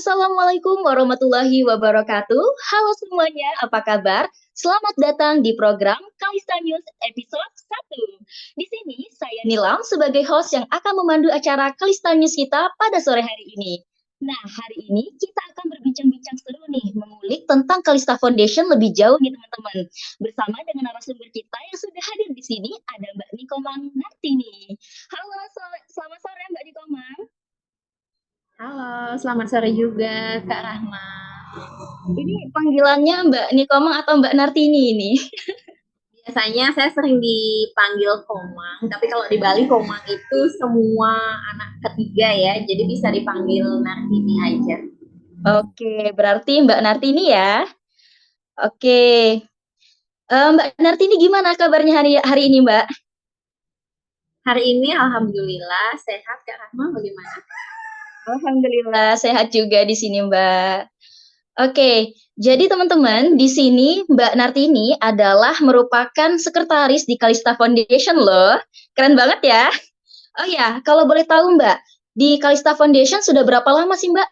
Assalamualaikum warahmatullahi wabarakatuh. Halo semuanya, apa kabar? Selamat datang di program Kalista News episode 1. Di sini saya Nilam sebagai host yang akan memandu acara Kalista News kita pada sore hari ini. Nah, hari ini kita akan berbincang-bincang seru nih, mengulik tentang Kalista Foundation lebih jauh nih teman-teman. Bersama dengan narasumber kita yang sudah hadir di sini, ada Mbak Nikomang Nartini. Halo, selamat sore Mbak Nikomang. Halo, selamat sore juga Kak Rahma. Ini panggilannya Mbak Nikomang atau Mbak Nartini ini? Biasanya saya sering dipanggil Komang, tapi kalau di Bali Komang itu semua anak ketiga ya, jadi bisa dipanggil Nartini aja. Oke, berarti Mbak Nartini ya. Oke. Mbak Nartini gimana kabarnya hari ini, Mbak? Hari ini alhamdulillah sehat. Kak Rahma bagaimana? Alhamdulillah sehat juga di sini, Mbak. Oke, jadi teman-teman, di sini Mbak Nartini adalah merupakan sekretaris di Kalista Foundation loh. Keren banget ya. Oh ya, kalau boleh tahu Mbak, di Kalista Foundation sudah berapa lama sih Mbak?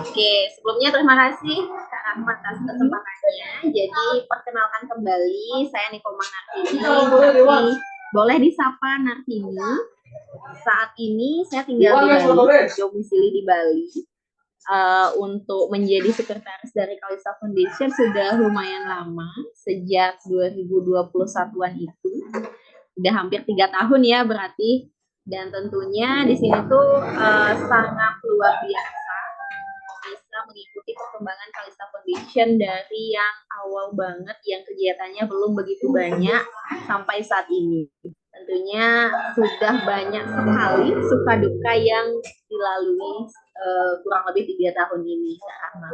Oke, sebelumnya terima kasih Kak Rahma atas kesempatannya. Jadi perkenalkan kembali, saya Nikomang Nartini. Boleh disapa Nartini. Saat ini saya tinggal di Bali, domisili di Bali. Untuk menjadi sekretaris dari Kalista Foundation sudah lumayan lama, sejak 2021-an itu. Udah hampir 3 tahun ya berarti. Dan tentunya di sini tuh sangat luar biasa bisa mengikuti perkembangan Kalista Foundation dari yang awal banget yang kegiatannya belum begitu banyak sampai saat ini. Tentunya sudah banyak sekali suka duka yang dilalui kurang lebih 3 tahun ini, Kak Ahmad.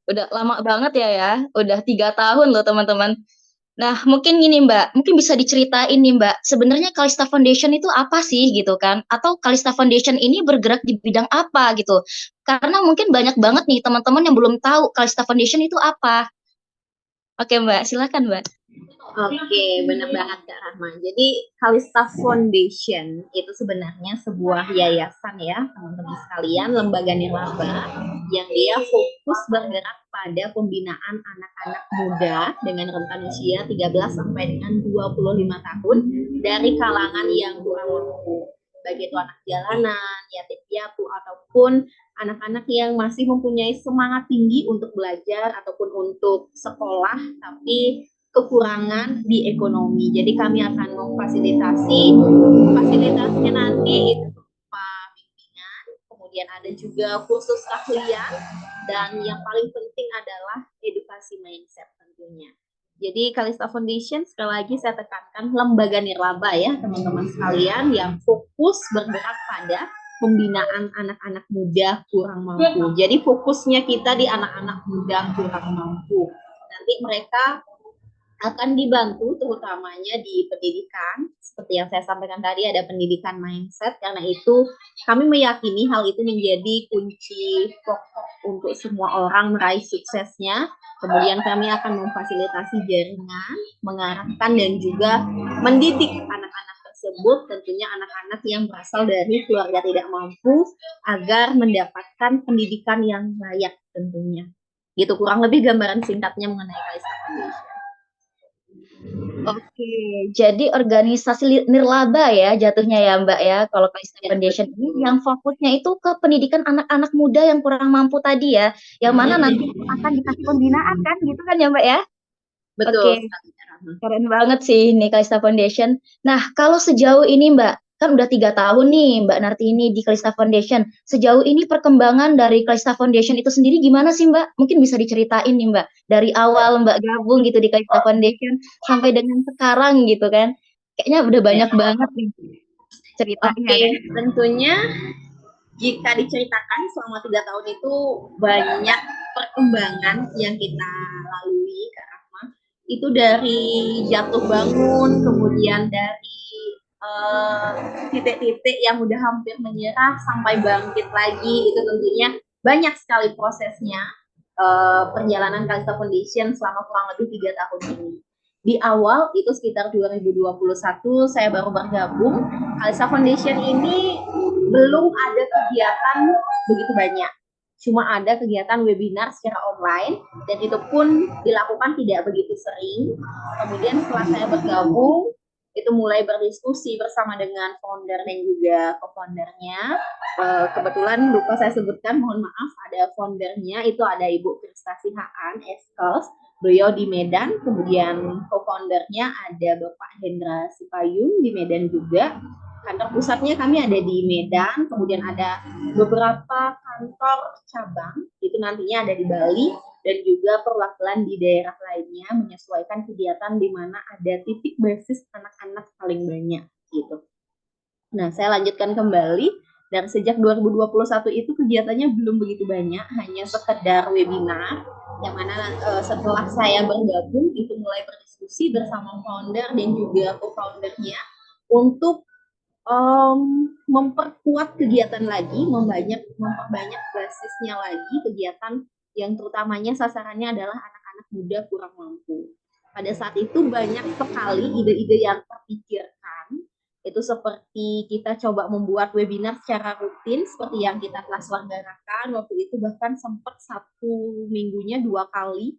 Udah lama banget ya, udah 3 tahun loh teman-teman. Nah, mungkin gini Mbak, mungkin bisa diceritain nih Mbak, sebenarnya Kalista Foundation itu apa sih gitu kan? Atau Kalista Foundation ini bergerak di bidang apa gitu? Karena mungkin banyak banget nih teman-teman yang belum tahu Kalista Foundation itu apa. Oke Mbak, silakan Mbak. Oke, benar banget Kak Rahma. Jadi Kalista Foundation itu sebenarnya sebuah yayasan ya, teman-teman sekalian, lembaga nirlaba yang dia fokus bergerak pada pembinaan anak-anak muda dengan rentan usia 13 sampai dengan 25 tahun dari kalangan yang kurang mampu. Baik itu anak jalanan, yatim piatu, ataupun anak-anak yang masih mempunyai semangat tinggi untuk belajar ataupun untuk sekolah, tapi kekurangan di ekonomi. Jadi kami akan memfasilitasi fasilitasnya nanti itu berupa bimbingan, kemudian ada juga kursus keahlian, dan yang paling penting adalah edukasi mindset tentunya. Jadi Kalista Foundation sekali lagi saya tekankan lembaga nirlaba ya teman-teman sekalian yang fokus bergerak pada pembinaan anak-anak muda kurang mampu. Jadi fokusnya kita di anak-anak muda kurang mampu. Nanti mereka akan dibantu terutamanya di pendidikan, seperti yang saya sampaikan tadi ada pendidikan mindset, karena itu kami meyakini hal itu menjadi kunci pokok untuk semua orang meraih suksesnya. Kemudian kami akan memfasilitasi jaringan, mengarahkan dan juga mendidik anak-anak tersebut, tentunya anak-anak yang berasal dari keluarga tidak mampu, agar mendapatkan pendidikan yang layak tentunya. Gitu kurang lebih gambaran singkatnya mengenai Kalista Foundation. Oke, jadi organisasi nirlaba ya jatuhnya ya Mbak ya, kalau Kalista Foundation ini yang fokusnya itu ke pendidikan anak-anak muda yang kurang mampu tadi ya, yang mana nanti akan dikasih pembinaan kan, gitu kan ya Mbak ya? Betul. Oke, keren banget sih ini Kalista Foundation. Nah, kalau sejauh ini Mbak, kan udah 3 tahun nih Mbak Nartini di Kalista Foundation. Sejauh ini perkembangan dari Kalista Foundation itu sendiri gimana sih Mbak? Mungkin bisa diceritain nih Mbak, dari awal Mbak gabung gitu di Kalista Foundation sampai dengan sekarang gitu kan. Kayaknya udah banyak banget nih ceritanya ya. Tentunya jika diceritakan selama 3 tahun itu banyak perkembangan yang kita lalui Kak Rahma. Itu dari jatuh bangun, kemudian dari titik-titik yang udah hampir menyerah sampai bangkit lagi, itu tentunya banyak sekali prosesnya perjalanan Kalista Foundation selama kurang lebih 3 tahun ini. Di awal itu sekitar 2021 saya baru bergabung. Kalista Foundation ini belum ada kegiatan begitu banyak. Cuma ada kegiatan webinar secara online dan itu pun dilakukan tidak begitu sering. Kemudian setelah saya bergabung, itu mulai berdiskusi bersama dengan founder dan juga co-foundernya. Kebetulan lupa saya sebutkan, mohon maaf, ada foundernya, itu ada Ibu Prestasi Haan, Eskels, beliau di Medan, kemudian co-foundernya ada Bapak Hendra Sipayung di Medan juga. Kantor pusatnya kami ada di Medan, kemudian ada beberapa kantor cabang, itu nantinya ada di Bali, dan juga perwakilan di daerah lainnya menyesuaikan kegiatan di mana ada titik basis anak-anak paling banyak gitu. Nah, saya lanjutkan kembali, dan sejak 2021 itu kegiatannya belum begitu banyak, hanya sekedar webinar, yang mana setelah saya bergabung itu mulai berdiskusi bersama founder dan juga co-foundernya untuk memperkuat kegiatan lagi, memperbanyak basisnya lagi kegiatan yang terutamanya sasarannya adalah anak-anak muda kurang mampu. Pada saat itu banyak sekali ide-ide yang terpikirkan, itu seperti kita coba membuat webinar secara rutin seperti yang kita telah selenggarakan waktu itu, bahkan sempat satu minggunya dua kali,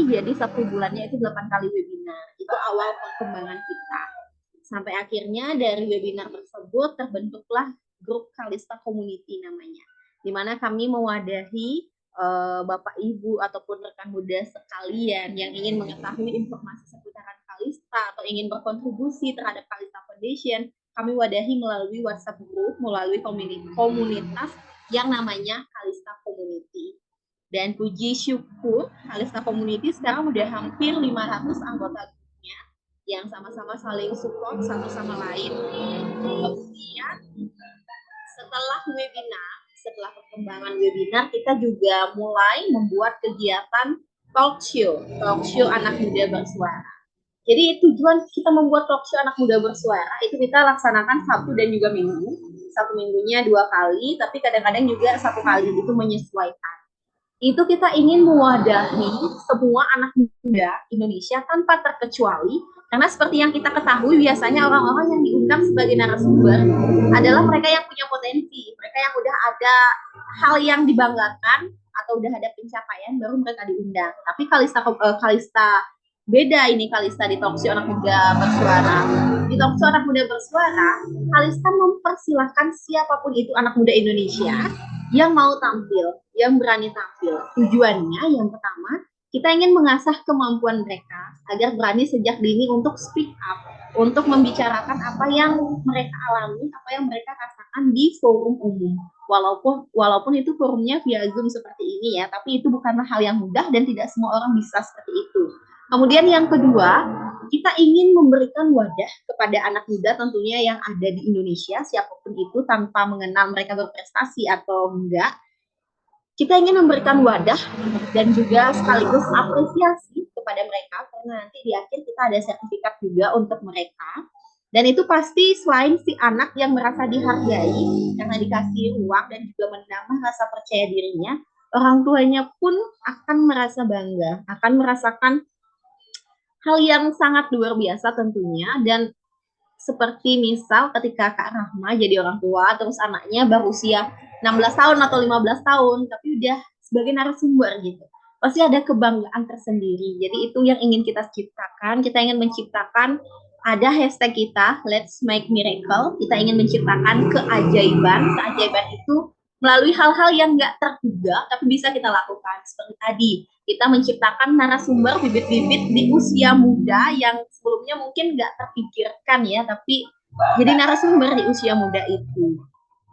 jadi satu bulannya itu 8 kali webinar. Itu awal perkembangan kita. Sampai akhirnya dari webinar tersebut terbentuklah grup Kalista Community namanya, di mana kami mewadahi Bapak Ibu ataupun rekan muda sekalian yang ingin mengetahui informasi seputaran Kalista atau ingin berkontribusi terhadap Kalista Foundation. Kami wadahi melalui WhatsApp group, melalui komunitas yang namanya Kalista Community. Dan puji syukur Kalista Community sekarang udah hampir 500 anggota yang sama-sama saling support satu sama lain. Kemudian setelah perkembangan webinar, kita juga mulai membuat kegiatan talk show anak muda bersuara. Jadi tujuan kita membuat talk show anak muda bersuara itu kita laksanakan Sabtu dan juga Minggu. Satu minggunya 2 kali, tapi kadang-kadang juga 1 kali, itu menyesuaikan. Itu kita ingin mewadahi semua anak muda Indonesia tanpa terkecuali, karena seperti yang kita ketahui biasanya orang-orang yang diundang sebagai narasumber adalah mereka yang punya potensi, mereka yang udah ada hal yang dibanggakan atau udah ada pencapaian baru mereka diundang. Tapi Kalista beda ini, Kalista di talk show anak muda bersuara. Di talk show anak muda bersuara, Kalista mempersilahkan siapapun itu anak muda Indonesia yang mau tampil, yang berani tampil. Tujuannya yang pertama, kita ingin mengasah kemampuan mereka agar berani sejak dini untuk speak up, untuk membicarakan apa yang mereka alami, apa yang mereka rasakan di forum umum. Walaupun itu forumnya via Zoom seperti ini ya, tapi itu bukanlah hal yang mudah dan tidak semua orang bisa seperti itu. Kemudian yang kedua, kita ingin memberikan wadah kepada anak muda tentunya yang ada di Indonesia, siapapun itu, tanpa mengenal mereka berprestasi atau enggak. Kita ingin memberikan wadah dan juga sekaligus apresiasi kepada mereka, karena nanti di akhir kita ada sertifikat juga untuk mereka. Dan itu pasti selain si anak yang merasa dihargai karena dikasih ruang dan juga menambah rasa percaya dirinya, orang tuanya pun akan merasa bangga, akan merasakan hal yang sangat luar biasa tentunya. Dan seperti misal ketika Kak Rahma jadi orang tua, terus anaknya baru usia 16 tahun atau 15 tahun, tapi udah sebagai narasumber gitu. Pasti ada kebanggaan tersendiri. Jadi itu yang ingin kita ciptakan. Kita ingin menciptakan, ada hashtag kita, Let's Make Miracle. Kita ingin menciptakan keajaiban. Keajaiban itu melalui hal-hal yang nggak terduga, tapi bisa kita lakukan. Seperti tadi, kita menciptakan narasumber bibit-bibit di usia muda yang sebelumnya mungkin nggak terpikirkan ya, tapi jadi narasumber di usia muda itu.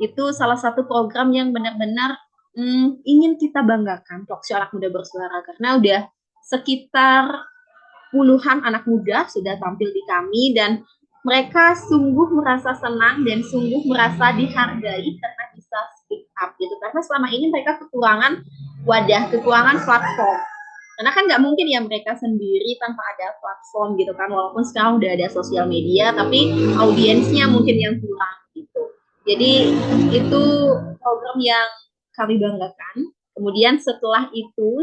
Itu salah satu program yang benar-benar ingin kita banggakan, talk show anak muda bersuara, karena udah sekitar puluhan anak muda sudah tampil di kami, dan mereka sungguh merasa senang dan sungguh merasa dihargai karena bisa speak up gitu. Karena selama ini mereka kekurangan wadah, kekurangan platform. Karena kan nggak mungkin ya mereka sendiri tanpa ada platform gitu kan. Walaupun sekarang udah ada sosial media, tapi audiensnya mungkin yang kurang gitu. Jadi itu program yang kami banggakan. Kemudian setelah itu,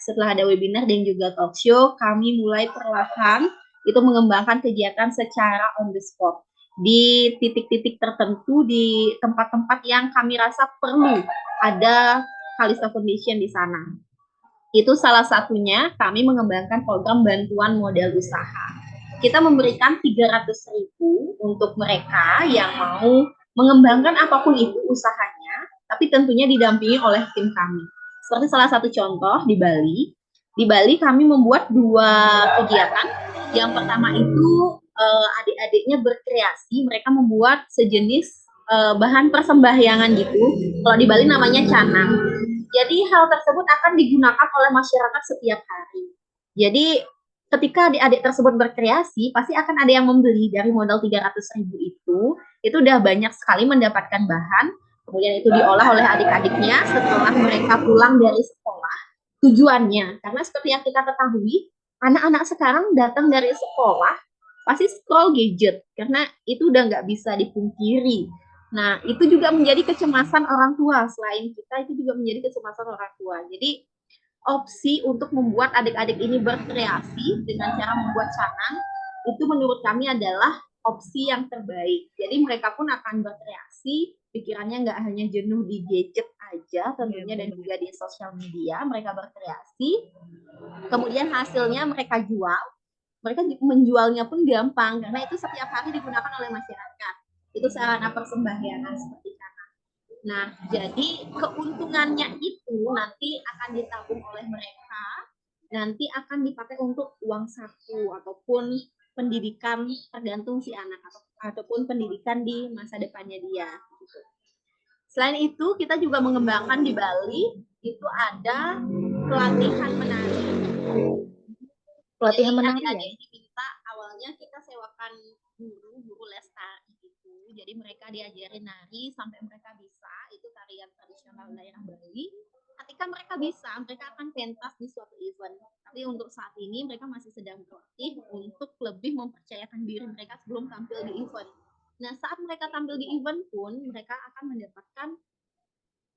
setelah ada webinar dan juga talk show, kami mulai perlahan itu mengembangkan kegiatan secara on the spot. di titik-titik tertentu, di tempat-tempat yang kami rasa perlu ada Kalista Foundation di sana. Itu salah satunya kami mengembangkan program bantuan modal usaha. Kita memberikan 300.000 untuk mereka yang mau mengembangkan apapun itu usahanya, tapi tentunya didampingi oleh tim kami. Seperti salah satu contoh di Bali. Di Bali kami membuat 2 kegiatan. Yang pertama itu adik-adiknya berkreasi, mereka membuat sejenis bahan persembahyangan gitu. Kalau di Bali namanya canang. Jadi hal tersebut akan digunakan oleh masyarakat setiap hari. Jadi ketika adik-adik tersebut berkreasi, pasti akan ada yang membeli. Dari modal 300.000 itu udah banyak sekali mendapatkan bahan, kemudian itu diolah oleh adik-adiknya setelah mereka pulang dari sekolah. Tujuannya, karena seperti yang kita ketahui, anak-anak sekarang datang dari sekolah, pasti scroll gadget, karena itu udah nggak bisa dipungkiri. Nah, itu juga menjadi kecemasan orang tua. Selain kita, itu juga menjadi kecemasan orang tua. Jadi, opsi untuk membuat adik-adik ini berkreasi dengan cara membuat canang, itu menurut kami adalah opsi yang terbaik. Jadi, mereka pun akan berkreasi, pikirannya nggak hanya jenuh di gadget aja tentunya, dan juga di sosial media, mereka berkreasi. Kemudian hasilnya mereka jual. Mereka menjualnya pun gampang, karena itu setiap hari digunakan oleh masyarakat. Itu sarana persembahyangan seperti canang. Nah, jadi keuntungannya itu nanti akan ditabung oleh mereka, nanti akan dipakai untuk uang saku ataupun pendidikan, tergantung si anak ataupun pendidikan di masa depannya dia. Selain itu, kita juga mengembangkan di Bali, itu ada pelatihan menari. Pelatihan Jadi menari ya? adik-adik diminta, awalnya kita sewakan guru les tari gitu. Jadi mereka diajarin nari sampai mereka bisa, itu tarian tradisional daerah Bali. Ketika mereka bisa, mereka akan pentas di suatu event. Tapi untuk saat ini mereka masih sedang berlatih untuk lebih mempercayakan diri mereka sebelum tampil di event. Nah, saat mereka tampil di event pun, mereka akan mendapatkan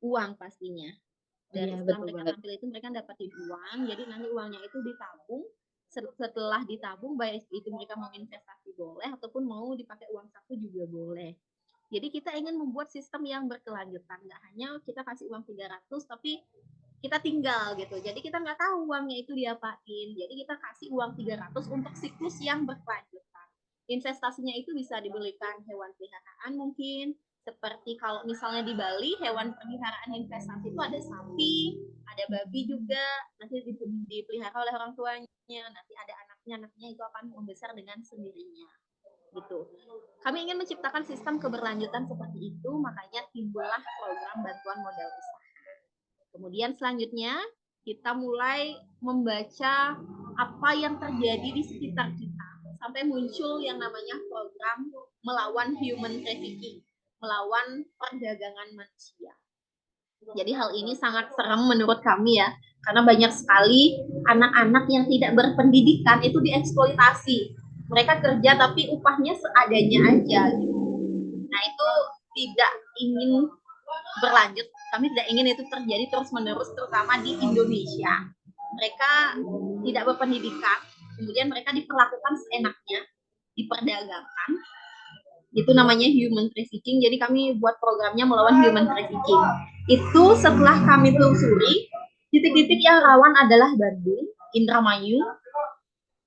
uang pastinya. Dan Iya, setelah betul mereka banget. tampil itu mereka dapatin uang, jadi nanti uangnya itu ditabung. Setelah ditabung, baik itu mereka mau investasi boleh, ataupun mau dipakai uang saku juga boleh. Jadi kita ingin membuat sistem yang berkelanjutan, nggak hanya kita kasih uang 300 tapi kita tinggal gitu. Jadi kita nggak tahu uangnya itu diapain. Jadi kita kasih uang 300 untuk siklus yang berkelanjutan. Investasinya itu bisa dibelikan hewan peliharaan mungkin, seperti kalau misalnya di Bali hewan peliharaan investasi itu ada sapi, ada babi juga, nanti dipelihara oleh orang tuanya, nanti ada anaknya itu akan membesar dengan sendirinya gitu. Kami ingin menciptakan sistem keberlanjutan seperti itu, makanya timbullah program bantuan modal usaha. Kemudian selanjutnya kita mulai membaca apa yang terjadi di sekitar kita, sampai muncul yang namanya program melawan human trafficking, melawan perdagangan manusia. Jadi hal ini sangat serem menurut kami ya, karena banyak sekali anak-anak yang tidak berpendidikan itu dieksploitasi. Mereka kerja tapi upahnya seadanya aja. Nah itu tidak ingin berlanjut. Kami tidak ingin itu terjadi terus-menerus, terutama di Indonesia. Mereka tidak berpendidikan, kemudian mereka diperlakukan seenaknya, diperdagangkan. Itu namanya human trafficking. Jadi kami buat programnya melawan human trafficking. Itu setelah kami telusuri, titik-titik yang rawan adalah Bandung, Indramayu.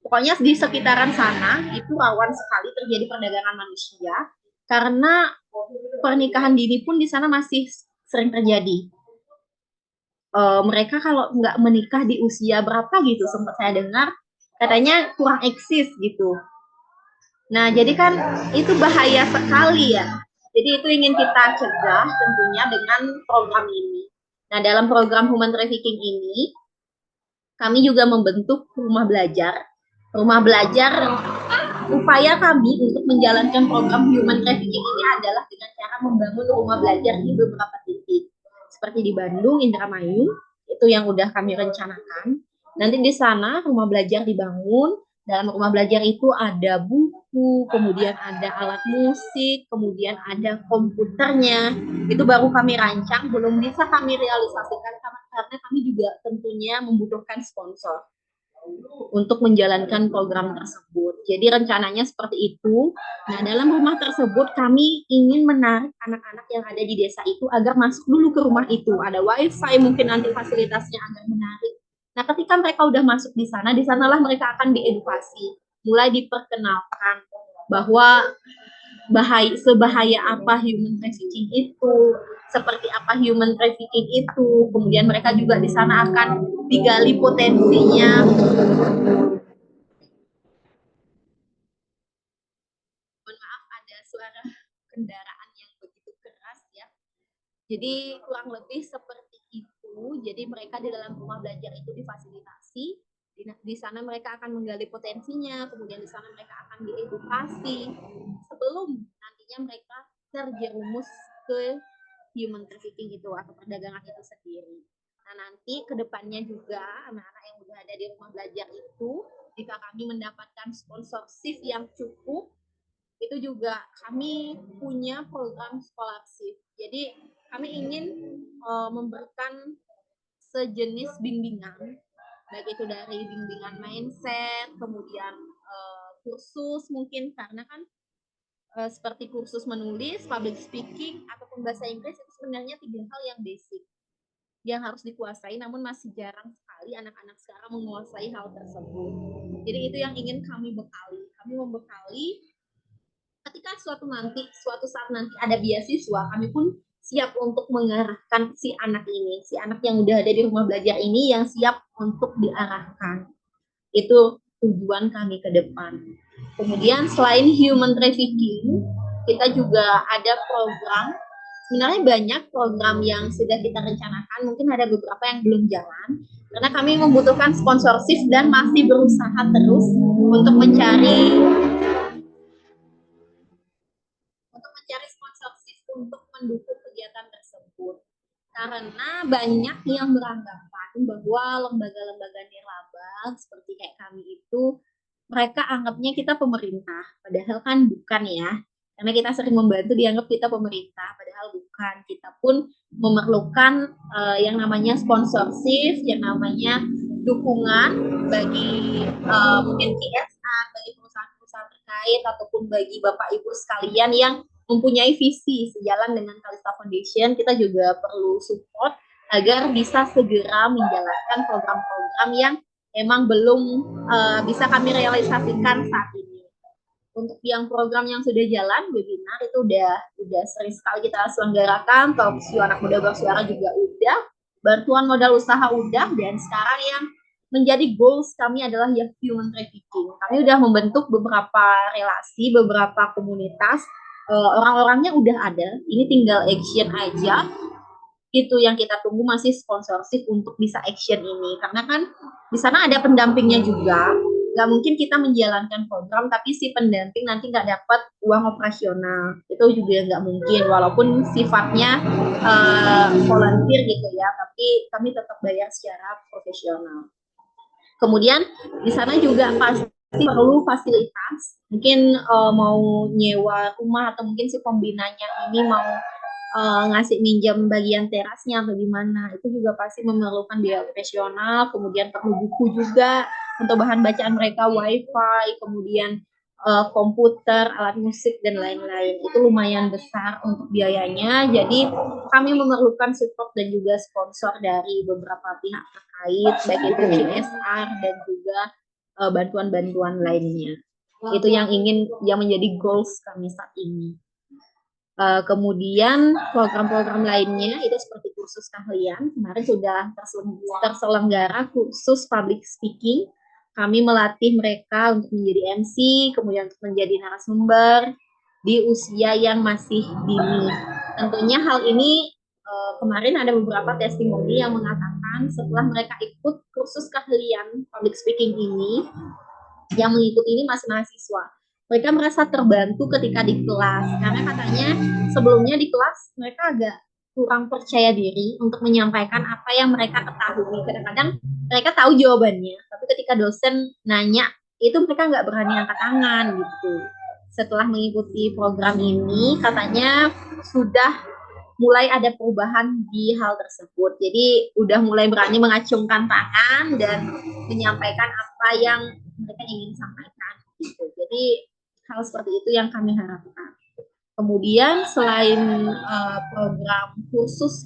Pokoknya di sekitaran sana itu rawan sekali terjadi perdagangan manusia, karena pernikahan dini pun di sana masih sering terjadi. Mereka kalau nggak menikah di usia berapa gitu, sempat saya dengar katanya kurang eksis gitu. Nah, jadi kan itu bahaya sekali ya. Jadi itu ingin kita cegah tentunya dengan program ini. Nah, dalam program human trafficking ini, kami juga membentuk rumah belajar. Rumah belajar, upaya kami untuk menjalankan program human trafficking ini adalah dengan cara membangun rumah belajar di beberapa titik. Seperti di Bandung, Indramayu, itu yang udah kami rencanakan. Nanti di sana rumah belajar dibangun. Dalam rumah belajar itu ada buku, kemudian ada alat musik, kemudian ada komputernya. Itu baru kami rancang, belum bisa kami realisasikan karena kami juga tentunya membutuhkan sponsor. untuk menjalankan program tersebut. Jadi rencananya seperti itu. Nah, dalam rumah tersebut kami ingin menarik anak-anak yang ada di desa itu agar masuk dulu ke rumah itu. Ada wifi, mungkin nanti fasilitasnya agar menarik. Nah, ketika mereka udah masuk di sana, di sanalah mereka akan diedukasi, mulai diperkenalkan bahwa sebahaya apa human trafficking itu, seperti apa human trafficking itu. Kemudian mereka juga di sana akan digali potensinya. Mohon maaf, ada suara kendaraan yang begitu keras ya. Jadi kurang lebih seperti itu. Jadi mereka di dalam rumah belajar itu difasilitasi. Di sana mereka akan menggali potensinya, kemudian di sana mereka akan diedukasi sebelum nantinya mereka terjerumus ke human trafficking itu atau perdagangan itu sendiri. Nah, nanti kedepannya juga anak-anak yang udah ada di rumah belajar itu, jika kami mendapatkan sponsorship yang cukup, itu juga kami punya program scholarship. Jadi kami ingin memberikan sejenis bimbingan, baik itu dari bimbingan mindset, kemudian kursus mungkin, karena kan seperti kursus menulis, public speaking, ataupun bahasa Inggris itu sebenarnya 3 hal yang basic yang harus dikuasai, namun masih jarang sekali anak-anak sekarang menguasai hal tersebut. Jadi itu yang ingin kami bekali. Kami membekali ketika suatu saat nanti ada beasiswa, kami pun siap untuk mengarahkan si anak yang udah ada di rumah belajar ini yang siap untuk diarahkan. Itu tujuan kami ke depan. Kemudian selain human trafficking, kita juga ada program, sebenarnya banyak program yang sudah kita rencanakan, mungkin ada beberapa yang belum jalan, karena kami membutuhkan sponsorship dan masih berusaha terus untuk mencari sponsorship untuk mendukung kegiatan tersebut. Karena banyak yang beranggapan bahwa lembaga-lembaga nirlaba seperti kayak kami itu, mereka anggapnya kita pemerintah, padahal kan bukan ya. Karena kita sering membantu dianggap kita pemerintah, padahal bukan. Kita pun memerlukan yang namanya sponsorship, yang namanya dukungan bagi mungkin CSR, bagi perusahaan-perusahaan terkait, ataupun bagi Bapak Ibu sekalian yang mempunyai visi sejalan dengan Kalista Foundation. Kita juga perlu support agar bisa segera menjalankan program-program yang emang belum bisa kami realisasikan saat ini. Untuk yang program yang sudah jalan, webinar itu udah sering sekali kita selenggarakan, talk show anak muda bersuara juga udah, bantuan modal usaha udah, dan sekarang yang menjadi goals kami adalah yang human trafficking. Kami udah membentuk beberapa relasi, beberapa komunitas, orang-orangnya udah ada, ini tinggal action aja. Itu yang kita tunggu, masih sponsorship untuk bisa action ini, karena kan di sana ada pendampingnya juga. Nggak mungkin kita menjalankan program tapi si pendamping nanti nggak dapat uang operasional, itu juga nggak mungkin, walaupun sifatnya volunteer gitu ya, tapi kami tetap bayar secara profesional. Kemudian di sana juga pasti perlu fasilitas, mungkin mau nyewa rumah atau mungkin si pembinanya ini mau ngasih minjam bagian terasnya atau gimana, itu juga pasti memerlukan biaya operasional. Kemudian perlu buku juga untuk bahan bacaan mereka, wifi, kemudian komputer, alat musik, dan lain-lain. Itu lumayan besar untuk biayanya, jadi kami memerlukan support dan juga sponsor dari beberapa pihak terkait, baik itu CSR dan juga bantuan-bantuan lainnya. Itu yang menjadi goals kami saat ini. Kemudian program-program lainnya itu seperti kursus keahlian. Kemarin sudah terselenggara kursus public speaking. Kami melatih mereka untuk menjadi MC, kemudian untuk menjadi narasumber di usia yang masih dini. Tentunya hal ini kemarin ada beberapa testimoni yang mengatakan setelah mereka ikut kursus keahlian public speaking ini, yang mengikuti ini masih mahasiswa, mereka merasa terbantu ketika di kelas, karena katanya sebelumnya di kelas mereka agak kurang percaya diri untuk menyampaikan apa yang mereka ketahui. Kadang-kadang mereka tahu jawabannya, tapi ketika dosen nanya itu mereka nggak berani angkat tangan gitu. Setelah mengikuti program ini, katanya sudah mulai ada perubahan di hal tersebut. Jadi udah mulai berani mengacungkan tangan dan menyampaikan apa yang mereka ingin sampaikan gitu. Jadi hal seperti itu yang kami harapkan. Kemudian selain program khusus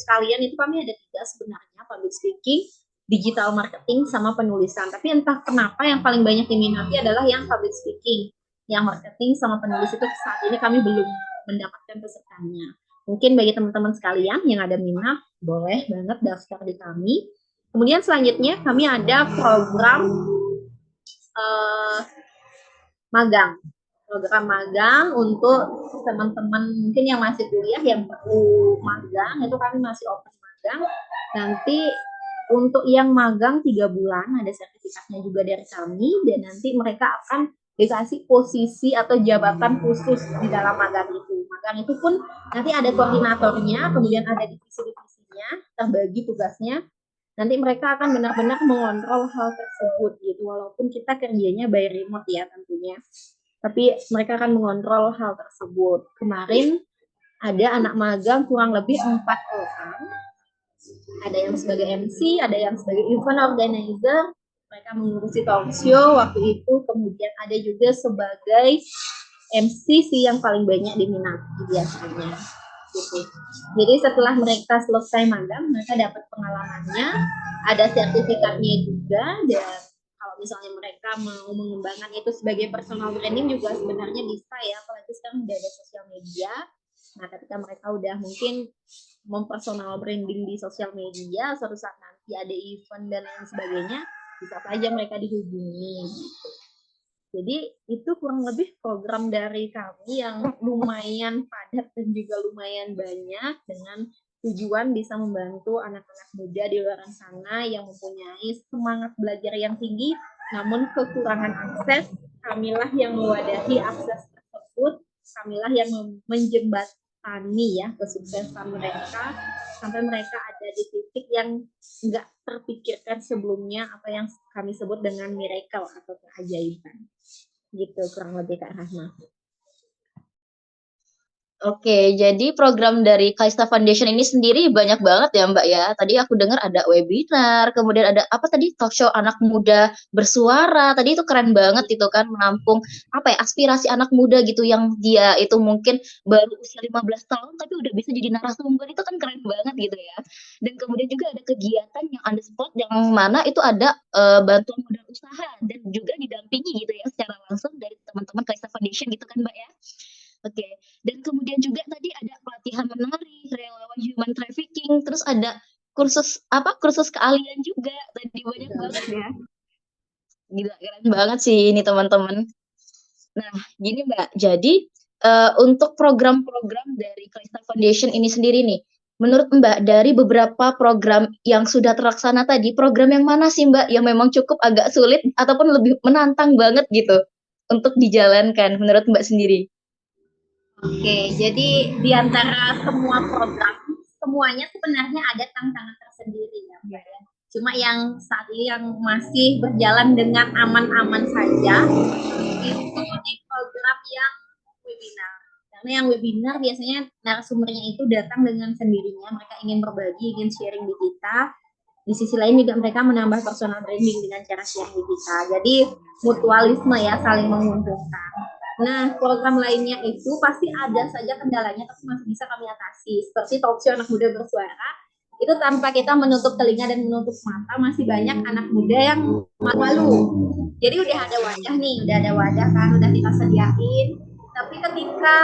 kalian itu kami ada 3 sebenarnya, public speaking, digital marketing, sama penulisan. Tapi entah kenapa yang paling banyak diminati adalah yang public speaking. Yang marketing sama penulis itu saat ini kami belum mendapatkan pesertanya. Mungkin bagi teman-teman sekalian yang ada minat, boleh banget daftar di kami. Kemudian selanjutnya kami ada program magang. Program magang untuk teman-teman mungkin yang masih kuliah yang perlu magang, itu kami masih open magang. Nanti untuk yang magang 3 bulan ada sertifikatnya juga dari kami, dan nanti mereka akan dikasih posisi atau jabatan khusus di dalam magang itu. Magang itu pun nanti ada koordinatornya, kemudian ada divisi-divisinya, terbagi tugasnya. Nanti mereka akan benar-benar mengontrol hal tersebut gitu, walaupun kita kerjanya by remote ya tentunya. Tapi mereka akan mengontrol hal tersebut. Kemarin ada anak magang kurang lebih 4 orang. Ada yang sebagai MC, ada yang sebagai event organizer. Mereka mengurusi talk show waktu itu. Kemudian ada juga sebagai MC sih yang paling banyak diminati biasanya. Gitu. Jadi setelah mereka selesai magang, mereka dapat pengalamannya, ada sertifikatnya juga, dan kalau misalnya mereka mau mengembangkan itu sebagai personal branding juga sebenarnya bisa ya, apalagi sekarang udah ada sosial media. Nah, ketika mereka udah mungkin mempersonal branding di sosial media, suatu saat nanti ada event dan lain sebagainya, bisa saja mereka dihubungi. Jadi itu kurang lebih program dari kami yang lumayan padat dan juga lumayan banyak, dengan tujuan bisa membantu anak-anak muda di luar sana yang mempunyai semangat belajar yang tinggi namun kekurangan akses. Kamilah yang mewadahi akses tersebut, kamilah yang menjembatani ya kesuksesan mereka sampai mereka ada di titik yang nggak terpikirkan sebelumnya, apa yang kami sebut dengan miracle atau keajaiban. Gitu kurang lebih Kak Rahma. Oke, jadi program dari Kalista Foundation ini sendiri banyak banget ya Mbak ya. Tadi aku dengar ada webinar, kemudian ada apa tadi, talk show anak muda bersuara. Tadi itu keren banget itu kan, menampung apa ya, aspirasi anak muda gitu yang dia itu mungkin baru usia 15 tahun tapi udah bisa jadi narasumber, itu kan keren banget gitu ya. Dan kemudian juga ada kegiatan yang on the spot yang mana itu ada bantuan modal usaha dan juga didampingi gitu ya secara langsung dari teman-teman Kalista Foundation gitu kan Mbak ya. Oke, dan kemudian juga tadi ada pelatihan menari, relawan human trafficking, terus ada kursus keahlian juga. Tadi banyak banget ya. Gila, keren banget sih ini teman-teman. Nah, gini Mbak, jadi untuk program-program dari Kalista Foundation ini sendiri nih, menurut Mbak dari beberapa program yang sudah terlaksana tadi, program yang mana sih Mbak yang memang cukup agak sulit ataupun lebih menantang banget gitu untuk dijalankan menurut Mbak sendiri? Oke, jadi di antara semua program, semuanya sebenarnya ada tantangan tersendiri ya Mbak ya. Cuma yang saat ini yang masih berjalan dengan aman-aman saja, itu di program yang webinar. Karena yang webinar biasanya narasumbernya itu datang dengan sendirinya, mereka ingin berbagi, ingin sharing di kita. Di sisi lain juga mereka menambah personal branding dengan cara sharing di kita. Jadi mutualisme ya, saling menguntungkan. Nah, program lainnya itu pasti ada saja kendalanya, tapi masih bisa kami atasi. Seperti talk show anak muda bersuara, itu tanpa kita menutup telinga dan menutup mata, masih banyak anak muda yang malu-malu. Jadi udah ada wadah nih, udah ada wadah kan, udah kita sediain. Tapi ketika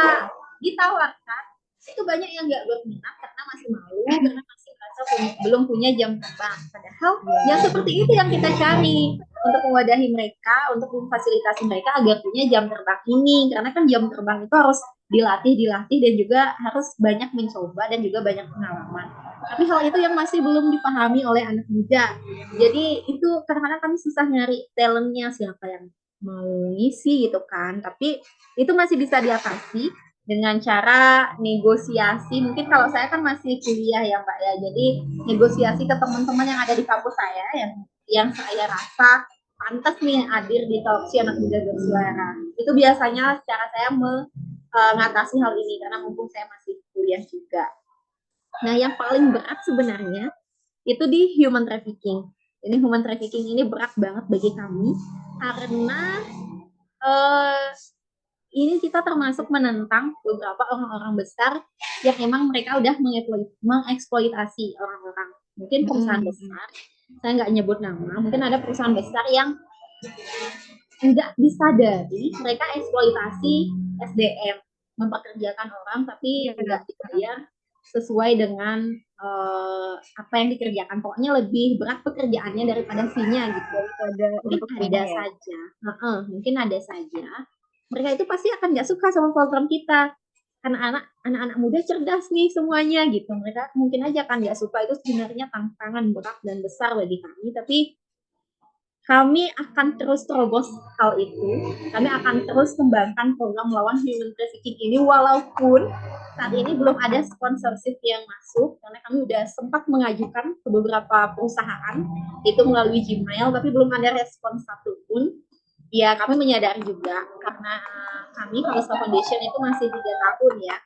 ditawarkan, itu banyak yang nggak berminat karena masih malu, karena masih merasa belum punya jam terbang. Padahal yang seperti itu yang kita cari untuk mewadahi mereka, untuk memfasilitasi mereka agar punya jam terbang ini. Karena kan jam terbang itu harus dilatih dan juga harus banyak mencoba dan juga banyak pengalaman. Tapi hal itu yang masih belum dipahami oleh anak muda. Jadi itu kadang-kadang kami susah nyari talentnya, siapa yang mau ngisi gitu kan. Tapi itu masih bisa diatasi dengan cara negosiasi. Mungkin kalau saya kan masih kuliah ya Mbak ya, jadi negosiasi ke teman-teman yang ada di kampus saya yang saya rasa pantas nih hadir di talk show anak muda bersuara. Itu biasanya cara saya mengatasi hal ini karena mumpung saya masih kuliah kuliah juga. Nah, yang paling berat sebenarnya itu di human trafficking. Ini human trafficking ini berat banget bagi kami karena ini kita termasuk menentang beberapa orang-orang besar yang emang mereka udah mengeksploitasi orang-orang. Mungkin perusahaan besar, saya nggak nyebut nama, mungkin ada perusahaan besar yang nggak disadari mereka eksploitasi SDM, mempekerjakan orang tapi nggak dibayar sesuai dengan apa yang dikerjakan. Pokoknya lebih berat pekerjaannya daripada fee-nya gitu. Mungkin ada saja. Mereka itu pasti akan nggak suka sama program kita. Karena anak-anak muda cerdas nih semuanya gitu. Mereka mungkin aja kan nggak suka, itu sebenarnya tantangan berat dan besar bagi kami. Tapi kami akan terus terobos hal itu. Kami akan terus kembangkan program melawan human trafficking ini walaupun saat ini belum ada sponsorship yang masuk karena kami sudah sempat mengajukan ke beberapa perusahaan itu melalui Gmail tapi belum ada respon satupun. Ya kami menyadari juga karena kami Kalista Foundation itu masih 3 tahun ya.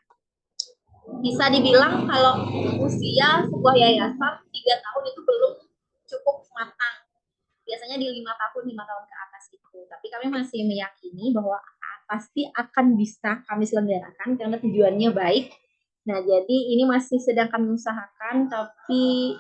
Bisa dibilang kalau usia sebuah yayasan 3 tahun itu belum cukup matang. Biasanya di 5 tahun ke atas itu. Tapi kami masih meyakini bahwa pasti akan bisa kami selenggarakan karena tujuannya baik. Nah, jadi ini masih sedang kami usahakan, tapi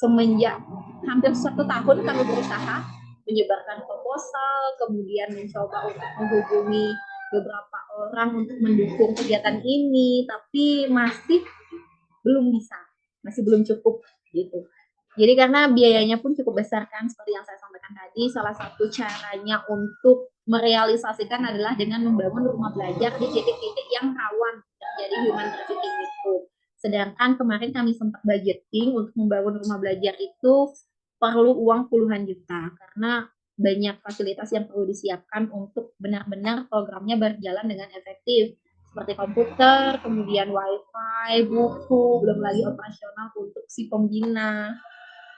semenjak hampir 1 tahun kami berusaha menyebarkan proposal, kemudian mencoba untuk menghubungi beberapa orang untuk mendukung kegiatan ini, tapi masih belum bisa, masih belum cukup gitu. Jadi karena biayanya pun cukup besar kan, seperti yang saya sampaikan tadi, salah satu caranya untuk merealisasikan adalah dengan membangun rumah belajar di titik-titik yang rawan terjadi human trafficking itu. Sedangkan kemarin kami sempat budgeting untuk membangun rumah belajar itu perlu uang puluhan juta, karena banyak fasilitas yang perlu disiapkan untuk benar-benar programnya berjalan dengan efektif, seperti komputer, kemudian wifi, buku, belum lagi operasional untuk si pembina.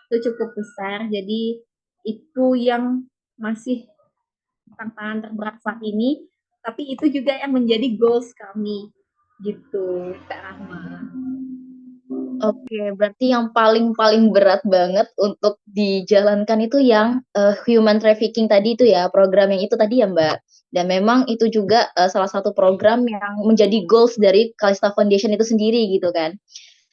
Itu cukup besar, jadi itu yang masih tantangan terberat saat ini, tapi itu juga yang menjadi goals kami gitu, Kak Rahma. Oke, berarti yang paling berat banget untuk dijalankan itu yang human trafficking tadi itu ya, program yang itu tadi ya Mbak. Dan memang itu juga salah satu program yang menjadi goals dari Kalista Foundation itu sendiri gitu kan.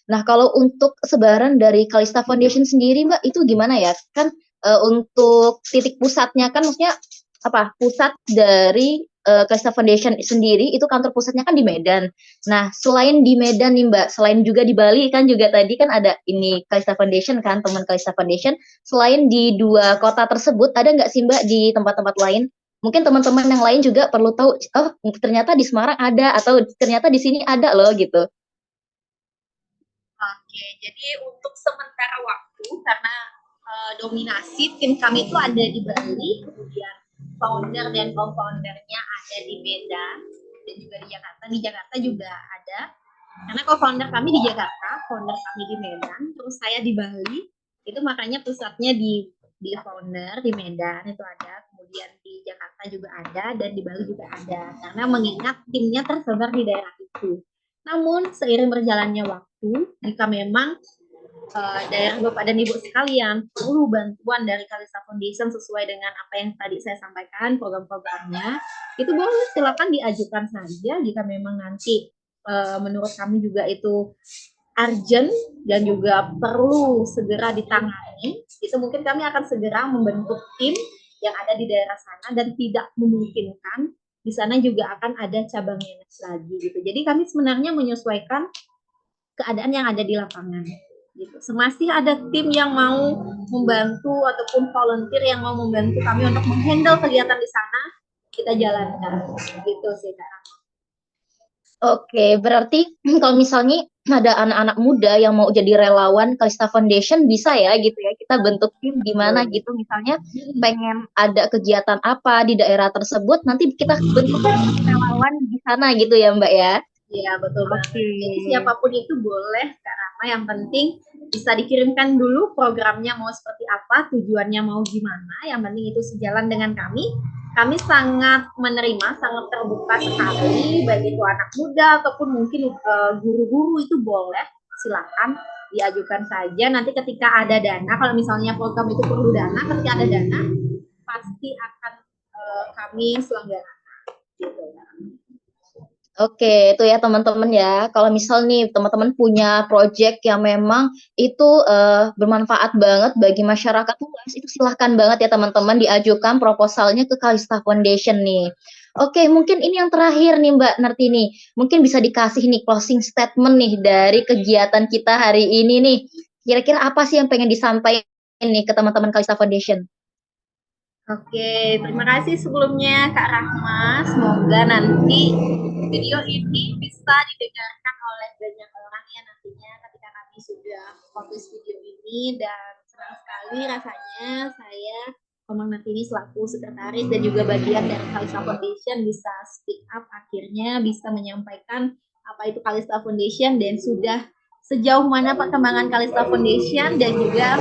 Nah, kalau untuk sebaran dari Kalista Foundation sendiri Mbak, itu gimana ya? Kan untuk titik pusatnya kan maksudnya apa? Pusat dari Kalista Foundation sendiri itu kantor pusatnya kan di Medan. Nah, selain di Medan nih Mbak, selain juga di Bali kan juga tadi kan ada ini Kalista Foundation kan, teman Kalista Foundation. Selain di 2 kota tersebut, ada nggak sih Mbak di tempat-tempat lain? Mungkin teman-teman yang lain juga perlu tahu, oh ternyata di Semarang ada, atau ternyata di sini ada loh gitu. Oke, jadi untuk sementara waktu karena dominasi tim kami itu ada di Bali, kemudian founder dan co-foundernya ada di Medan dan juga di Jakarta. Di Jakarta juga ada. Karena co-founder kami di Jakarta, founder kami di Medan, terus saya di Bali. Itu makanya pusatnya di founder di Medan itu ada, kemudian di Jakarta juga ada dan di Bali juga ada. Karena mengingat timnya tersebar di daerah itu. Namun seiring berjalannya waktu, jika memang daerah Bapak dan Ibu sekalian perlu bantuan dari Kalista Foundation sesuai dengan apa yang tadi saya sampaikan program-programnya, itu boleh silakan diajukan saja jika memang nanti menurut kami juga itu urgent dan juga perlu segera ditangani, itu mungkin kami akan segera membentuk tim yang ada di daerah sana dan tidak memungkinkan di sana juga akan ada cabang lagi gitu. Jadi kami sebenarnya menyesuaikan keadaan yang ada di lapangan. Gitu. Semasih ada tim yang mau membantu ataupun volunteer yang mau membantu kami untuk menghandle kegiatan di sana, kita jalankan. Gitu sih Kak. Oke, berarti kalau misalnya ada anak-anak muda yang mau jadi relawan Kalista Foundation bisa ya gitu ya, kita bentuk tim gimana gitu, misalnya pengen ada kegiatan apa di daerah tersebut, nanti kita bentuk relawan di sana gitu ya Mbak ya. Iya, betul banget. Oke. Jadi siapapun itu boleh, Kak Rahma, yang penting bisa dikirimkan dulu programnya mau seperti apa, tujuannya mau gimana, yang penting itu sejalan dengan kami. Kami sangat menerima, sangat terbuka sekali, baik itu anak muda ataupun mungkin guru-guru itu boleh, silakan diajukan saja. Nanti ketika ada dana, kalau misalnya program itu perlu dana, ketika ada dana, pasti akan kami selenggarakan. Gitu. Oke, itu ya teman-teman ya. Kalau misal nih teman-teman punya project yang memang itu bermanfaat banget bagi masyarakat luas, itu silahkan banget ya teman-teman diajukan proposalnya ke Kalista Foundation nih. Oke, mungkin ini yang terakhir nih Mbak Nartini. Mungkin bisa dikasih nih closing statement nih dari kegiatan kita hari ini nih. Kira-kira apa sih yang pengen disampaikan nih ke teman-teman Kalista Foundation? Oke, terima kasih sebelumnya Kak Rahma. Semoga nanti video ini bisa didengarkan oleh banyak orang ya nantinya ketika kami sudah publish video ini, dan senang sekali rasanya saya Komang Nartini selaku sekretaris dan juga bagian dari Kalista Foundation bisa speak up, akhirnya bisa menyampaikan apa itu Kalista Foundation dan sudah sejauh mana perkembangan Kalista Foundation dan juga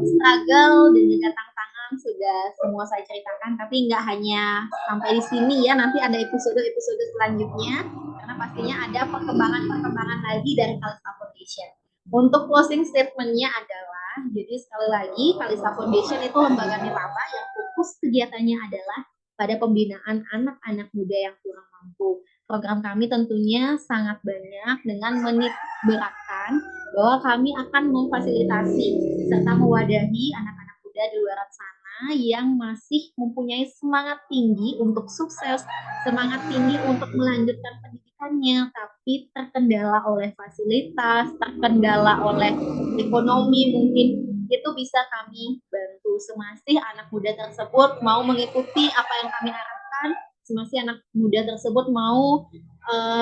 struggle dan juga tantangan sudah semua saya ceritakan, tapi nggak hanya sampai di sini ya, nanti ada episode-episode selanjutnya karena pastinya ada perkembangan-perkembangan lagi dari Kalista Foundation. Untuk closing statementnya adalah, jadi sekali lagi Kalista Foundation itu lembaga nirlaba yang fokus kegiatannya adalah pada pembinaan anak-anak muda yang kurang mampu. Program kami tentunya sangat banyak dengan menitik beratkan bahwa kami akan memfasilitasi serta mewadahi anak-anak muda di luar sana yang masih mempunyai semangat tinggi untuk sukses, semangat tinggi untuk melanjutkan pendidikannya, tapi terkendala oleh fasilitas, terkendala oleh ekonomi mungkin, itu bisa kami bantu semasih anak muda tersebut mau mengikuti apa yang kami harapkan, semasih anak muda tersebut mau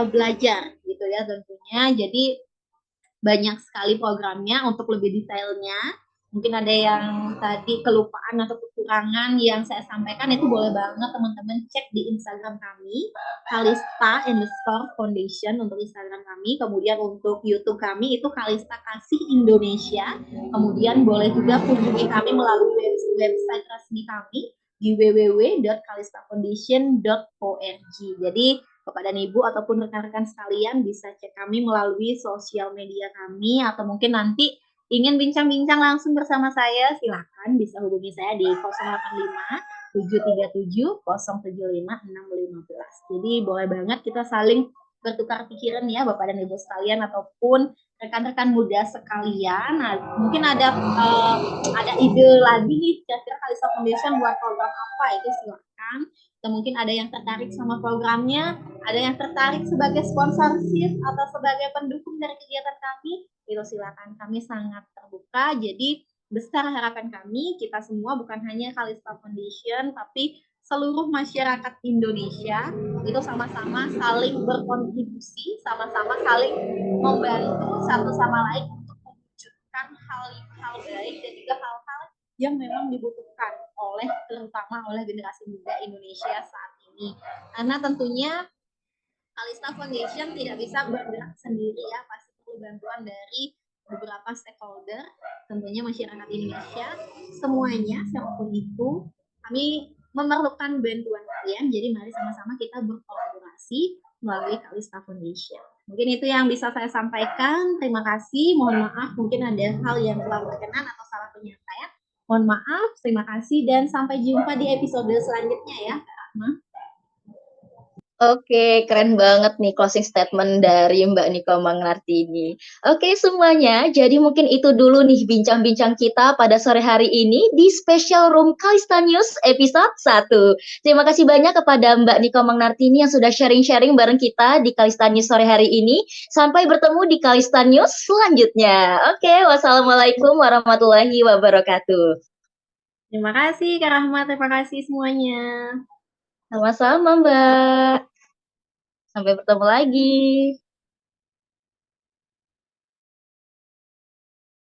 belajar gitu ya tentunya. Jadi banyak sekali programnya. Untuk lebih detailnya mungkin ada yang tadi kelupaan atau kekurangan yang saya sampaikan, itu boleh banget teman-teman cek di Instagram kami, Kalista_Foundation untuk Instagram kami. Kemudian untuk YouTube kami itu Kalista Kasih Indonesia. Kemudian boleh juga kunjungi kami melalui website resmi kami di www.kalistafoundation.org. Jadi kepada ibu ataupun rekan-rekan sekalian bisa cek kami melalui sosial media kami, atau mungkin nanti ingin bincang-bincang langsung bersama saya, silakan bisa hubungi saya di 085 737 075 615. Jadi boleh banget kita saling bertukar pikiran ya Bapak dan Ibu sekalian ataupun rekan-rekan muda sekalian. Nah, mungkin ada ide lagi nih kira-kira Kalista Foundation buat program apa, itu silakan. Atau mungkin ada yang tertarik sama programnya, ada yang tertarik sebagai sponsorship atau sebagai pendukung dari kegiatan kami, itu silakan, kami sangat terbuka. Jadi besar harapan kami, kita semua bukan hanya Kalista Foundation, tapi seluruh masyarakat Indonesia itu sama-sama saling berkontribusi, sama-sama saling membantu satu sama lain untuk mewujudkan hal-hal baik dan juga hal-hal yang memang dibutuhkan oleh terutama oleh generasi muda Indonesia saat ini. Karena tentunya Kalista Foundation tidak bisa bergerak sendiri ya, pasti perlu bantuan dari beberapa stakeholder, tentunya masyarakat Indonesia semuanya, siapapun itu, kami memerlukan bantuan kalian. Jadi mari sama-sama kita berkolaborasi melalui Kalista Foundation. Mungkin itu yang bisa saya sampaikan. Terima kasih. Mohon maaf mungkin ada hal yang kurang berkenan atau salah penyampaian. Mohon maaf. Terima kasih dan sampai jumpa di episode selanjutnya ya, Kak Rahma. Oke, keren banget nih closing statement dari Mbak Niko Mangartini. Oke semuanya, jadi mungkin itu dulu nih bincang-bincang kita pada sore hari ini di Special Room Kalista News episode 1. Terima kasih banyak kepada Mbak Niko Mangartini yang sudah sharing-sharing bareng kita di Kalista News sore hari ini. Sampai bertemu di Kalista News selanjutnya. Oke, wassalamualaikum warahmatullahi wabarakatuh. Terima kasih Kak Rahma, terima kasih semuanya. Sama-sama Mbak. Sampai bertemu lagi.